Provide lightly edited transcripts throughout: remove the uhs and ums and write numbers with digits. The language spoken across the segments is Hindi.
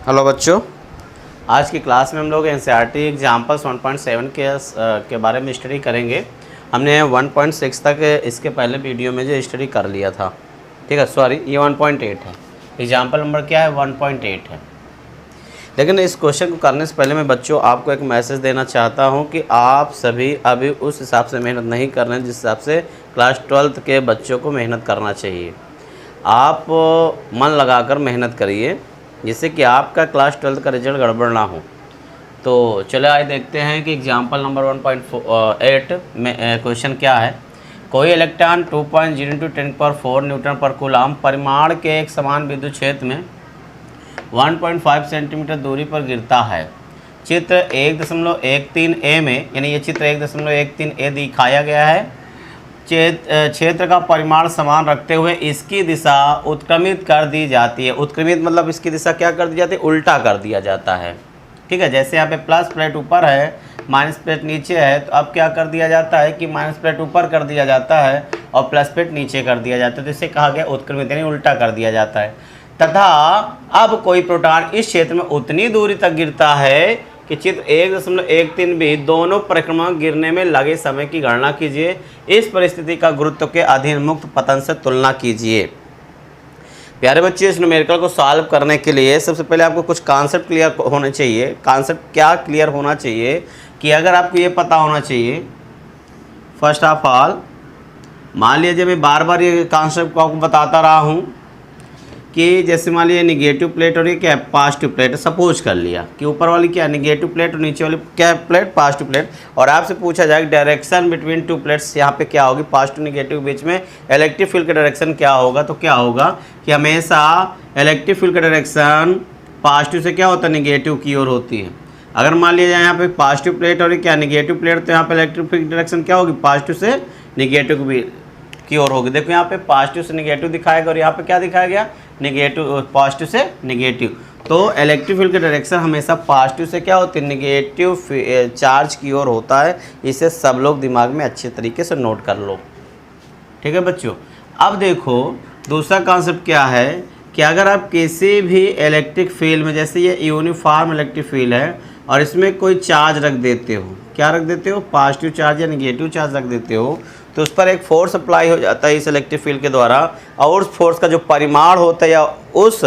हेलो बच्चों, आज की क्लास में हम लोग एनसीईआरटी एग्जाम्पल्स 1.7 के बारे में स्टडी करेंगे। हमने 1.6 तक इसके पहले वीडियो में जो स्टडी कर लिया था, ठीक है। सॉरी, ये 1.8 है। एग्जाम्पल नंबर क्या है? 1.8 है। लेकिन इस क्वेश्चन को करने से पहले मैं बच्चों आपको एक मैसेज देना चाहता हूँ कि आप सभी अभी उस हिसाब से मेहनत नहीं कर रहे हैं जिस हिसाब से क्लास 12th के बच्चों को मेहनत करना चाहिए। आप मन लगाकर मेहनत करिए जिससे कि आपका क्लास 12th का रिजल्ट गड़बड़ ना हो। तो चले आइए देखते हैं कि एग्जाम्पल नंबर 1.8 में क्वेश्चन क्या है। कोई इलेक्ट्रॉन 2.0 × 10⁴ न्यूटन पर कूलम परिमाण के एक समान विद्युत क्षेत्र में 1.5 सेंटीमीटर दूरी पर गिरता है। चित्र 1.13 ए में, यानी ये चित्र 1.13 ए दिखाया गया है। क्षेत्र का परिमाण समान रखते हुए इसकी दिशा उत्क्रमित कर दी जाती है। उत्क्रमित मतलब इसकी दिशा क्या कर दी जाती है? उल्टा कर दिया जाता है, ठीक है। जैसे यहाँ पे प्लस प्लेट ऊपर है, माइनस प्लेट नीचे है, तो अब क्या कर दिया जाता है कि माइनस प्लेट ऊपर कर दिया जाता है और प्लस प्लेट नीचे कर दिया जाता है। तो इसे कहा गया उत्क्रमित, यानी उल्टा कर दिया जाता है। तथा अब कोई प्रोटॉन इस क्षेत्र में उतनी दूरी तक गिरता है कि चित्र 1.13 भी दोनों परिक्रमा गिरने में लगे समय की गणना कीजिए। इस परिस्थिति का गुरुत्व के अधीन मुक्त पतन से तुलना कीजिए। प्यारे बच्चे, इस न्यूमेरिकल को सॉल्व करने के लिए सबसे पहले आपको कुछ कॉन्सेप्ट क्लियर होने चाहिए। कॉन्सेप्ट क्या क्लियर होना चाहिए कि अगर आपको ये पता होना चाहिए, फर्स्ट ऑफ ऑल, मान लीजिए मैं बार बार ये कॉन्सेप्ट को आपको बताता रहा हूँ कि जैसे मान लीजिए निगेटिव प्लेट और ये क्या है? Positive plate. सपोज कर लिया कि ऊपर वाली क्या है? निगेटिव प्लेट और नीचे वाली क्या है? Plate, positive plate. और आपसे पूछा जाए डायरेक्शन बिटवीन टू प्लेट्स, यहाँ पे क्या होगी? पॉजिटिव निगेटिव के बीच में इलेक्ट्रिक फील्ड का डायरेक्शन क्या होगा? तो क्या होगा कि हमेशा इलेक्ट्रिक फील्ड का डायरेक्शन पॉजिटिव से क्या होता है? निगेटिव की ओर होती है। अगर मान लीजिए यहाँ पे पॉजिटिव प्लेट और क्या निगेटिव प्लेट, तो यहाँ पे इलेक्ट्रिक फील्ड डायरेक्शन क्या होगी? पॉजिटिव से निगेटिव की ओर होगी। देखो यहाँ पे पॉजिटिव से निगेटिव दिखाएगा और यहाँ पे क्या दिखाया गया? निगेटिव, पॉजिटिव से निगेटिव। तो इलेक्ट्रिक फील्ड की डायरेक्शन हमेशा पॉजिटिव से क्या होती है? निगेटिव चार्ज की ओर होता है। इसे सब लोग दिमाग में अच्छे तरीके से नोट कर लो, ठीक है बच्चों। अब देखो दूसरा कॉन्सेप्ट क्या है कि अगर आप किसी भी इलेक्ट्रिक फील्ड में, जैसे ये यूनिफॉर्म इलेक्ट्रिक फील्ड है और इसमें कोई चार्ज रख देते हो, क्या रख देते हो? पॉजिटिव चार्ज या निगेटिव चार्ज रख देते हो, तो उस पर एक फोर्स अप्लाई हो जाता है इस इलेक्ट्रिक फील्ड के द्वारा। और उस फोर्स का जो परिमाण होता है या उस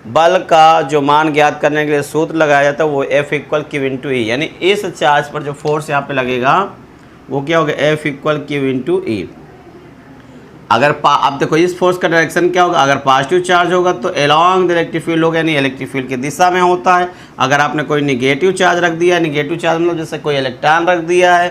बल का जो मान ज्ञात करने के लिए सूत्र लगाया जाता है वो F = Q × E, यानी इस चार्ज पर जो फोर्स यहाँ पे लगेगा वो क्या होगा? F = Q × E। अगर अब देखो इस फोर्स का डायरेक्शन क्या होगा? अगर पॉजिटिव चार्ज होगा तो अलोंग द इलेक्ट्रिक फील्ड होगा, यानी इलेक्ट्रिक फील्ड की दिशा में होता है। अगर आपने कोई निगेटिव चार्ज रख दिया है, निगेटिव चार्ज मतलब जैसे कोई इलेक्ट्रॉन रख दिया है,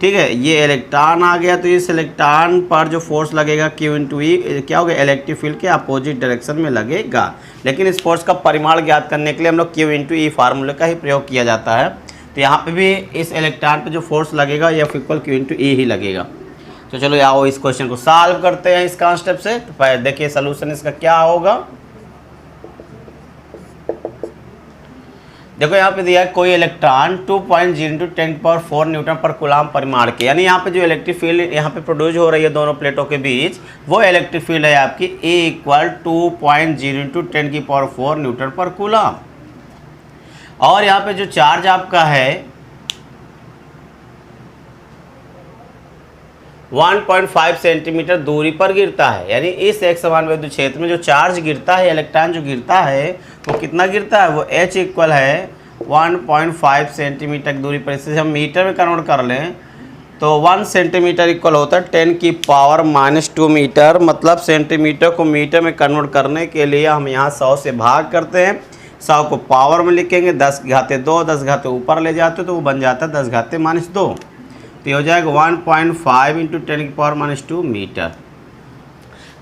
ठीक है, ये इलेक्ट्रॉन आ गया, तो इस इलेक्ट्रॉन पर जो फोर्स लगेगा Q × E क्या होगा? इलेक्ट्रिक फील्ड के अपोजिट डायरेक्शन में लगेगा। लेकिन इस फोर्स का परिमाण ज्ञात करने के लिए हम लोग Q × E फार्मूले का ही प्रयोग किया जाता है। तो यहाँ पे भी इस इलेक्ट्रॉन पे जो फोर्स लगेगा F = Q × E ही लगेगा। तो चलो आओ इस क्वेश्चन को सॉल्व करते हैं इस कॉन्सेप्ट से। तो देखिए सोल्यूशन इसका क्या होगा। देखो यहाँ पे दिया है कोई इलेक्ट्रॉन 2.0 × 10⁴ न्यूटन पर कूलम परिमाण के, यानी यहाँ पे जो इलेक्ट्रिक फील्ड यहाँ पे प्रोड्यूस हो रही है दोनों प्लेटों के बीच, वो इलेक्ट्रिक फील्ड है आपकी E = 2.0 × 10⁴ न्यूटन पर कूलम। और यहाँ पे जो चार्ज आपका है 1.5 सेंटीमीटर दूरी पर गिरता है, यानी इस एक समान विद्युत क्षेत्र में जो चार्ज गिरता है, इलेक्ट्रॉन जो गिरता है वो कितना गिरता है? वो H = है 1.5 सेंटीमीटर की दूरी पर। इसे हम मीटर में कन्वर्ट कर लें तो 1 सेंटीमीटर इक्वल होता है 10⁻⁻² मीटर। मतलब सेंटीमीटर को मीटर में कन्वर्ट करने के लिए हम यहाँ 100 से भाग करते हैं। 100 को पावर में लिखेंगे, 10⁻², 10 ऊपर ले जाते हो तो वो बन जाता है 10⁻²। तो हो जाएगा 1.5 × 10⁻² मीटर।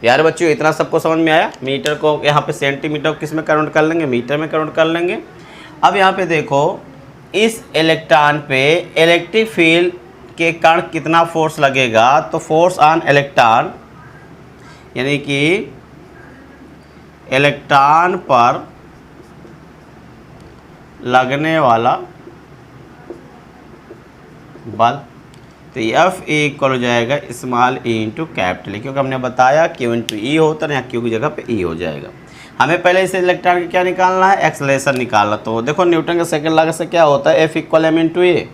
यार बच्चों, इतना सबको समझ में आया? मीटर को यहाँ पे सेंटीमीटर किस में कन्वर्ट कर लेंगे? मीटर में कन्वर्ट कर लेंगे। अब यहाँ पे देखो इस इलेक्ट्रॉन पे इलेक्ट्रिक फील्ड के कारण कितना फोर्स लगेगा? तो फोर्स ऑन इलेक्ट्रॉन, यानी कि इलेक्ट्रॉन पर लगने वाला बल, तो F = हो जाएगा स्मॉल e × कैपिटल, क्योंकि हमने बताया Q × E होता है, यहाँ Q की जगह पे E हो जाएगा। हमें पहले इसे इलेक्ट्रॉन का क्या निकालना है, एक्सेलरेशन निकालना। तो देखो न्यूटन का सेकंड लॉ से क्या होता है, F इक्वल m इंटू ए।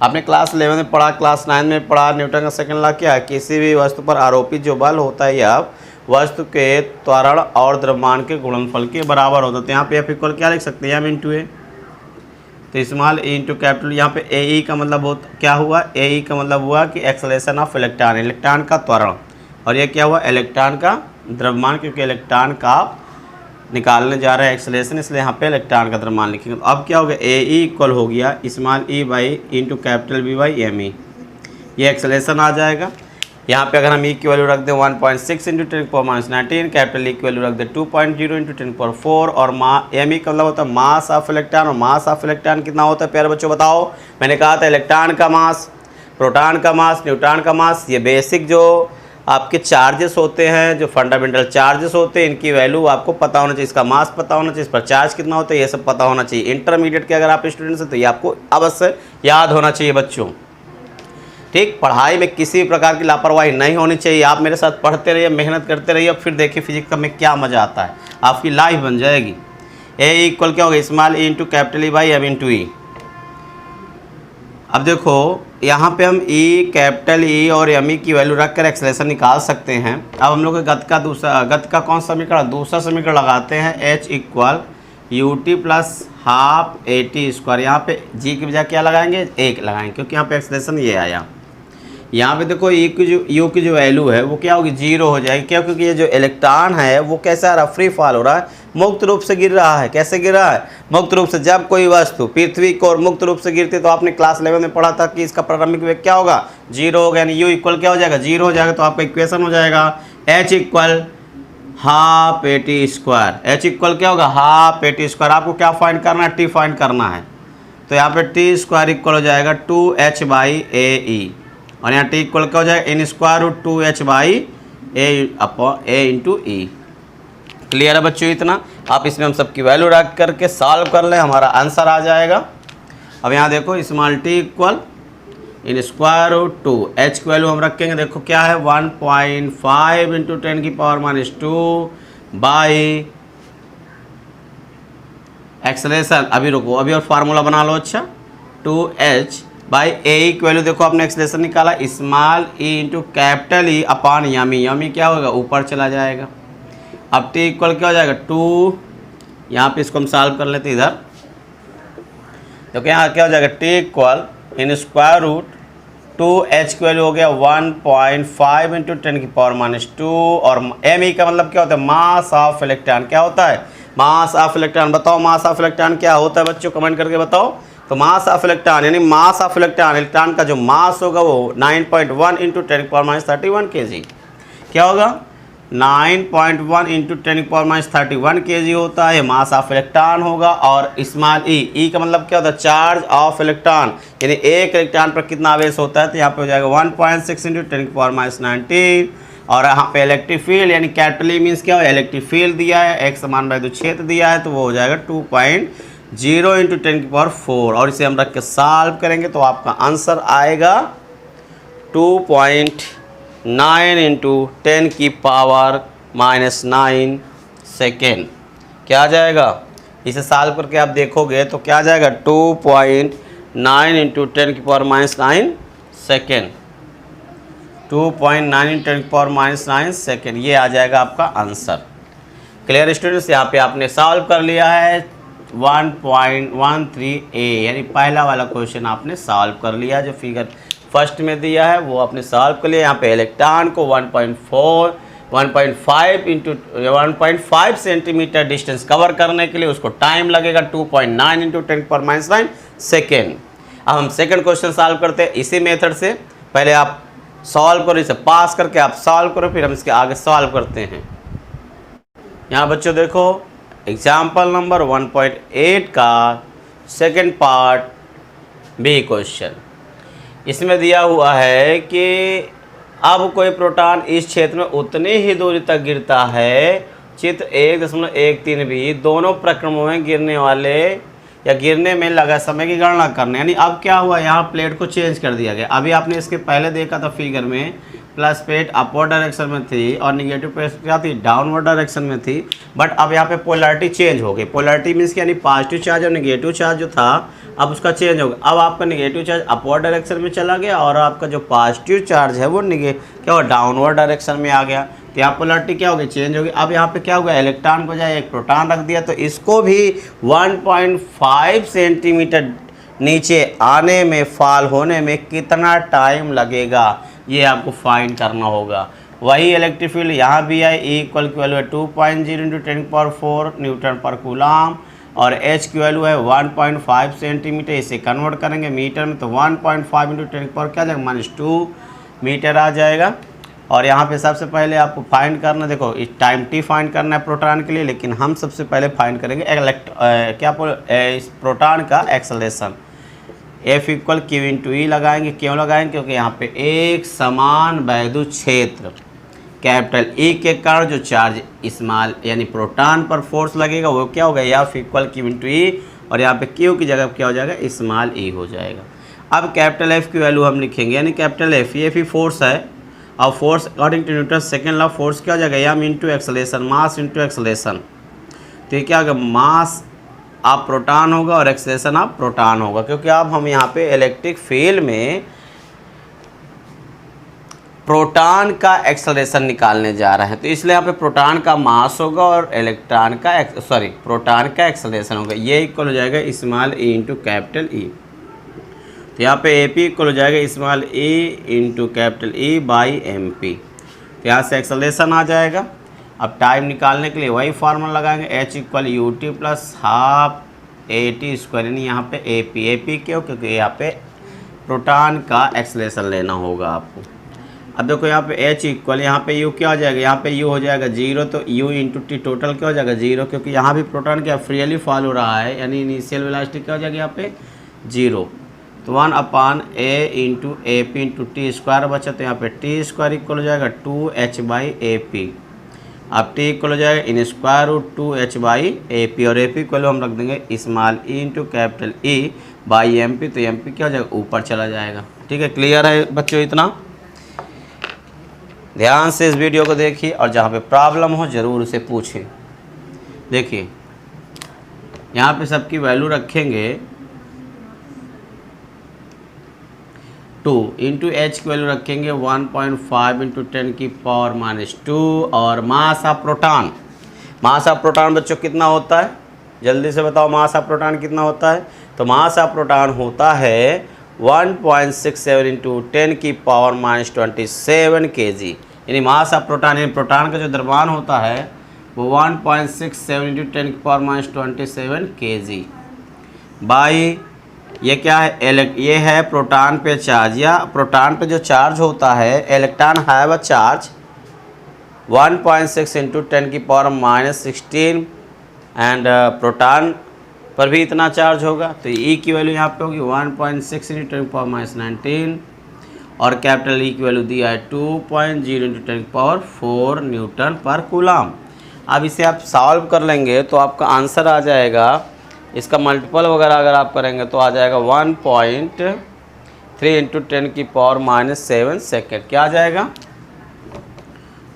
आपने क्लास 11 में पढ़ा, क्लास 9 में पढ़ा, न्यूटन का सेकंड लॉ क्या है, किसी भी वस्तु पर आरोपित जो बल होता है या वस्तु के त्वरण और द्रव्यमान के गुणनफल के बराबर होता है। तो यहाँ पे F इक्वल क्या लिख सकते हैं, m इंटू ए। तो स्मॉल e इंटू कैपिटल, यहाँ पे ए का मतलब क्या हुआ, ए का मतलब हुआ कि एक्सेलरेशन ऑफ इलेक्ट्रॉन, इलेक्ट्रॉन का त्वरण, और ये क्या हुआ, इलेक्ट्रॉन का द्रव्यमान, क्योंकि इलेक्ट्रॉन का निकालने जा रहा है एक्सेलरेशन, इसलिए यहाँ पे इलेक्ट्रॉन का द्रव्यमान लिखेंगे। तो अब क्या हो गया, ए इक्वल हो गया small e by into capital B by M E, ये एक्सेलरेशन आ जाएगा। यहाँ पे अगर हम ई की वैल्यू रख दें 1.6 इंटू 10⁻⁹, कैपिटल ई की वैल्यू रख दें 2.0 इंटू 10⁴, और एम ई का मतलब होता है मास ऑफ इलेक्ट्रॉन, और मास ऑफ इलेक्ट्रॉन कितना होता है प्यारे बच्चों बताओ। मैंने कहा था इलेक्ट्रॉन का मास, प्रोटॉन का मास, न्यूट्रॉन का मास, ये बेसिक जो आपके चार्जेस होते हैं, जो फंडामेंटल चार्जेस होते हैं, इनकी वैल्यू आपको पता होना चाहिए, इसका मास पता होना चाहिए, इस पर चार्ज कितना होता है ये सब पता होना चाहिए। इंटरमीडिएट के अगर आप स्टूडेंट्स हैं तो ये आपको अवश्य याद होना चाहिए बच्चों, ठीक। पढ़ाई में किसी भी प्रकार की लापरवाही नहीं होनी चाहिए। आप मेरे साथ पढ़ते रहिए, मेहनत करते रहिए, फिर देखिए फिजिक्स का में क्या मज़ा आता है, आपकी लाइफ बन जाएगी। ए इक्वल क्या होगा, small e into capital E by m into e. अब देखो यहाँ पे हम ई, कैपिटल ई और एम ई की वैल्यू रख कर एक्सेलरेशन निकाल सकते हैं। अब हम लोग गत का कौन सा समीकरण, दूसरा समीकरण लगाते हैं, H equal U T plus half A T square. यहाँ पे जी की बजाय क्या लगाएंगे, 1 लगाएंगे, क्योंकि यहाँ पे एक्सेलरेशन ये आया। यहाँ पे देखो यू की जो वैल्यू है वो क्या होगी, 0 हो जाएगी। क्यों, क्योंकि ये जो इलेक्ट्रॉन है वो कैसा आ रहा है, फ्री फॉल हो रहा है, मुक्त रूप से गिर रहा है। कैसे गिर रहा है, मुक्त रूप से। जब कोई वस्तु पृथ्वी को मुक्त रूप से गिरती तो आपने क्लास 11 में पढ़ा था कि इसका प्रारंभिक वेग क्या होगा, 0 होगा, यानी यू इक्वल क्या हो जाएगा, 0 हो जाएगा। तो आपका इक्वेशन हो जाएगा H equal half A T square. H equal क्या होगा, हाफ ए टी स्क्वायर। आपको क्या फाइंड करना है, टी फाइंड करना है। तो यहाँ पे टी स्क्वायर इक्वल हो जाएगा 2h बाई ए ई, और यहाँ टी इक्वल क्या हो जाएगा, in square root 2h by a into E. Clear है बच्चों इतना। आप इसमें हम सबकी वैल्यू रख करके सॉल्व कर लें, हमारा आंसर आ जाएगा। अब यहाँ देखो small T equal in square root 2, H की वैल्यू हम रखेंगे, देखो क्या है 1.5 इंटू 10⁻⁻² बाई एक्सेलरेशन। अभी रुको, अभी और फार्मूला बना लो। अच्छा 2h बाई ए की वैल्यू देखो आपने एक्सेलरेशन निकाला, स्मॉल ई इंटू कैपिटल ई अपॉन यमी। यमी क्या होगा, ऊपर चला जाएगा। अब टी इक्वल क्या हो जाएगा 2, यहाँ पे इसको हम सॉल्व कर लेते इधर। तो यहाँ क्या हो जाएगा, T equal in square root 2h की वैल्यू हो गया 1.5 इंटू 10⁻⁻², और एम ई का मतलब क्या होता है, मास ऑफ इलेक्ट्रॉन। क्या होता है, मास ऑफ इलेक्ट्रॉन। बताओ मास ऑफ इलेक्ट्रॉन क्या होता है बच्चों, कमेंट करके बताओ। तो मास ऑफ इलेक्ट्रॉन यानी मास ऑफ इलेक्ट्रॉन, इलेक्ट्रॉन का जो मास होगा वो 9.1 इंटू 10⁻31 kg। क्या होगा, 9.1 इंटू 10⁻31 kg होता है, मास ऑफ इलेक्ट्रॉन होगा। और स्मॉल ई का मतलब क्या होता है, चार्ज ऑफ इलेक्ट्रॉन, यानी एक इलेक्ट्रॉन पर कितना आवेश होता है। तो यहाँ पे हो जाएगा 1.6 इंटू 10⁻19। और यहाँ पे इलेक्ट्रिक फील्ड यानी कैपिटल ई मीन्स क्या हो, इलेक्ट्रिक फील्ड दिया है, एक समान बाई 2 क्षेत्र दिया है, तो वो हो जाएगा 2.0 इंटू 10⁴। और इसे हम रख के सॉल्व करेंगे तो आपका आंसर आएगा 2.9 इंटू 10⁻⁻9 सेकेंड। क्या आ जाएगा, इसे सॉल्व करके आप देखोगे तो क्या आ जाएगा 2.9 इंटू 10⁻⁻9 सेकेंड। 2.9 इंटू 10⁻⁻9 सेकेंड, ये आ जाएगा आपका आंसर। क्लियर स्टूडेंट्स, यहाँ पे आपने सॉल्व कर लिया है 1.13a, यानी पहला वाला क्वेश्चन आपने सॉल्व कर लिया। जो फिगर फर्स्ट में दिया है वो आपने सॉल्व कर लिया। यहाँ पे इलेक्ट्रॉन को 1.5 सेंटीमीटर डिस्टेंस कवर करने के लिए उसको टाइम लगेगा 2.9 इंटू 10⁻⁹ सेकेंड। अब हम सेकंड क्वेश्चन सॉल्व करते हैं इसी मेथड से। पहले आप सॉल्व करो, इसे पास करके आप सॉल्व करो, फिर हम इसके आगे सॉल्व करते हैं। यहाँ बच्चों देखो एग्जाम्पल नंबर 1.8 का सेकंड पार्ट बी क्वेश्चन। इसमें दिया हुआ है कि अब कोई प्रोटॉन इस क्षेत्र में उतनी ही दूरी तक गिरता है, चित्र 1.13 भी, दोनों प्रक्रमों में गिरने वाले या गिरने में लगा समय की गणना करने। यानी अब क्या हुआ, यहाँ प्लेट को चेंज कर दिया गया। अभी आपने इसके पहले देखा था फिगर में प्लस प्लेट अपवर्ड डायरेक्शन में थी और निगेटिव प्लेट क्या थी, डाउनवर्ड डायरेक्शन में थी। बट अब यहाँ पे पोलैरिटी चेंज हो गई। पोलैरिटी मीन्स यानी पॉजिटिव चार्ज और निगेटिव चार्ज जो था अब उसका चेंज हो गया। अब आपका निगेटिव चार्ज अपवर्ड डायरेक्शन में चला गया और आपका जो पॉजिटिव चार्ज है वो क्या हुआ, डाउनवर्ड डायरेक्शन में आ गया। तो यहाँ पोलैरिटी क्या हो गई, चेंज हो गई। अब यहाँ पे क्या हो गया, इलेक्ट्रॉन को जाए एक प्रोटॉन रख दिया, तो इसको भी 1.5 सेंटीमीटर नीचे आने में, फॉल होने में कितना टाइम लगेगा, ये आपको फाइंड करना होगा। वही इलेक्ट्रिक फील्ड यहाँ भी है, E इक्वल की वैल्यू है 2.0 × 10⁴ न्यूटन पर कूलम और H की वैल्यू है 1.5 सेंटीमीटर। इसे कन्वर्ट करेंगे मीटर में तो 1.5 × 10⁻, क्या जाएगा, -2 मीटर आ जाएगा। और यहाँ पे सबसे पहले आपको फाइंड करना, देखो इस टाइम t फाइंड करना है प्रोटॉन के लिए, लेकिन हम सबसे पहले फाइंड करेंगे इस प्रोटॉन का acceleration. F equal Q × E लगाएंगे। क्यों लगाएंगे, क्योंकि यहाँ पे एक समान वैद्युत क्षेत्र कैपिटल E के कारण जो चार्ज स्मॉल यानी प्रोटॉन पर फोर्स लगेगा वो क्या होगा, F इक्वल Q × E, और यहाँ पे Q की जगह क्या हो जाएगा, स्मॉल e हो जाएगा। अब कैपिटल F की वैल्यू हम लिखेंगे, यानी कैपिटल F, ये भी फोर्स है और force according to Newton second law force क्या हो जाएगा, m × एक्सेलरेशन, मास × एक्सेलरेशन। तो ये क्या होगा, मास आप प्रोटॉन होगा और एक्सेलरेशन आप प्रोटॉन होगा, क्योंकि अब हम यहाँ पे इलेक्ट्रिक फील्ड में प्रोटॉन का एक्सेलरेशन निकालने जा रहे हैं। तो इसलिए यहाँ पे प्रोटॉन का मास होगा और प्रोटॉन का एक्सेलरेशन होगा। ये इक्वल हो जाएगा स्मॉल e × कैपिटल E। तो यहाँ पे AP इक्वल हो जाएगा small e × capital E by MP। तो यहाँ से एक्सेलरेशन आ जाएगा। अब टाइम निकालने के लिए वही फार्मूला लगाएंगे, H इक्वल UT + ½ AT², यानी यहाँ पे AP क्यों, क्योंकि यहाँ पे प्रोटॉन का एक्सेलरेशन लेना होगा आपको। अब देखो यहाँ पे H इक्वल, यहाँ पे U क्या हो जाएगा, यहाँ पे U हो जाएगा 0, तो U × T टोटल क्या हो जाएगा 0, क्योंकि यहाँ भी प्रोटॉन क्या फ्रीली फॉल हो रहा है, यानी इनिशियल वेलोसिटी क्या हो जाएगी यहाँ पे 0। तो 1/a × AP × T² बचा, तो यहाँ पे T² इक्वल हो जाएगा 2H/AP। अब T इक्वल हो जाएगा √2H/AP, और AP इक्वल हम रख देंगे small e × capital E by MP। तो MP क्या हो जाएगा, ऊपर चला जाएगा। ठीक है, क्लियर है बच्चों, इतना ध्यान से इस वीडियो को देखिए और जहाँ पे प्रॉब्लम हो ज़रूर उसे पूछें। देखिए यहाँ पे सबकी वैल्यू रखेंगे, 2 × H की वैल्यू रखेंगे 1.5 × 10⁻², और मास ऑफ प्रोटॉन बच्चों कितना होता है, जल्दी से बताओ मास ऑफ प्रोटॉन कितना होता है। तो मास ऑफ प्रोटॉन होता है 1.67 × 10⁻27 kg, यानी मास ऑफ प्रोटॉन, यानी प्रोटॉन का जो द्रव्यमान होता है वो 1.67 × 10⁻27 kg बाई, ये क्या है, ये है प्रोटॉन पे चार्ज, या प्रोटॉन पे जो चार्ज होता है, electron have a charge 1.6 × 10⁻16 and proton पर भी इतना चार्ज होगा। तो E की वैल्यू यहाँ पे होगी 1.6 × 10⁻19, और कैपिटल E की वैल्यू दिया है 2.0 × 10⁴ न्यूटन पर कूलम। अब इसे आप सॉल्व कर लेंगे तो आपका आंसर आ जाएगा, इसका मल्टीपल वगैरह अगर आप करेंगे तो आ जाएगा 1.3 × 10⁻7 सेकेंड। क्या आ जाएगा,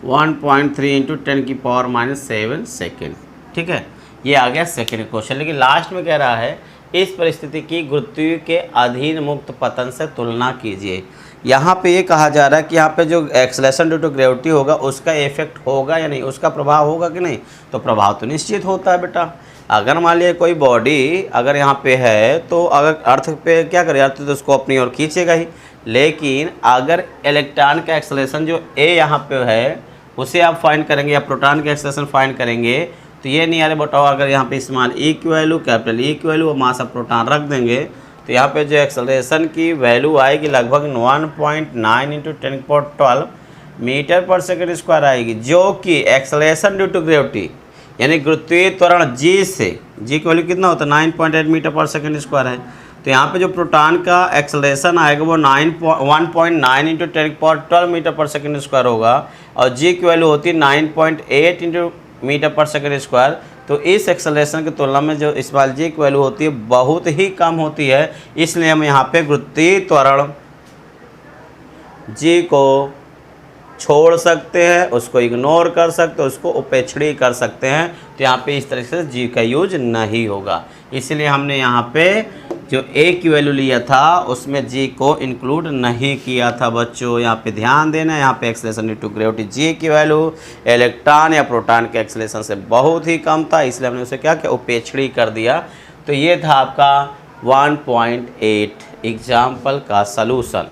1.3 × 10⁻7 सेकेंड। ठीक है, ये आ गया सेकेंड क्वेश्चन। लेकिन लास्ट में कह रहा है इस परिस्थिति की गुरुत्व के अधीन मुक्त पतन से तुलना कीजिए। यहाँ पे ये कहा जा रहा है कि यहाँ पे जो एक्सेलरेशन ड्यू टू ग्रेविटी होगा उसका इफेक्ट होगा या नहीं, उसका प्रभाव होगा कि नहीं। तो प्रभाव तो निश्चित होता है बेटा। अगर मान लिया कोई बॉडी अगर यहाँ पे है तो अगर अर्थ पे क्या करे, अर्थ तो उसको अपनी ओर खींचेगा ही, लेकिन अगर इलेक्ट्रॉन का एक्सेलरेशन जो ए यहाँ पे है उसे आप फाइंड करेंगे या प्रोटॉन का एक्सेलरेशन फाइंड करेंगे तो ये नहीं आ रहे बताओ, अगर यहाँ पे स्मॉल e की वैल्यू, कैपिटल E की वैल्यू और मास ऑफ प्रोटॉन रख देंगे तो यहाँ पे जो एक्सेलरेशन की वैल्यू आएगी लगभग 1.9 × 10⁻12 मीटर पर सेकेंड स्क्वायर आएगी, जो कि एक्सेलरेशन ड्यू टू ग्रेविटी यानी गुरुत्वीय त्वरण g से, g की वैल्यू कितना होता है 9.8 मीटर पर सेकेंड स्क्वायर है। तो यहाँ पे जो प्रोटॉन का एक्सेलरेशन आएगा वो 1.9 × 10⁻12 मीटर पर सेकेंड स्क्वायर होगा, और g की वैल्यू होती है 9.8 मीटर पर सेकेंड स्क्वायर। तो इस एक्सेलरेशन की तुलना में जो स्मॉल g की वैल्यू होती है बहुत ही कम होती है, इसलिए हम यहाँ पे गुरुत्वीय त्वरण g को छोड़ सकते हैं, उसको इग्नोर कर सकते हैं, उसको उपेक्षणीय कर सकते हैं। तो यहाँ पे इस तरह से जी का यूज नहीं होगा। इसलिए हमने यहाँ पे जो ए की वैल्यू लिया था उसमें जी को इंक्लूड नहीं किया था बच्चों। यहाँ पे ध्यान देना, यहाँ पे acceleration due to gravity G की वैल्यू इलेक्ट्रॉन या प्रोटॉन के एक्सेलरेशन से बहुत ही कम था, इसलिए हमने उसे क्या किया, उपेक्षणीय कर दिया। तो ये था आपका 1.8 एग्जाम्पल का सलूशन।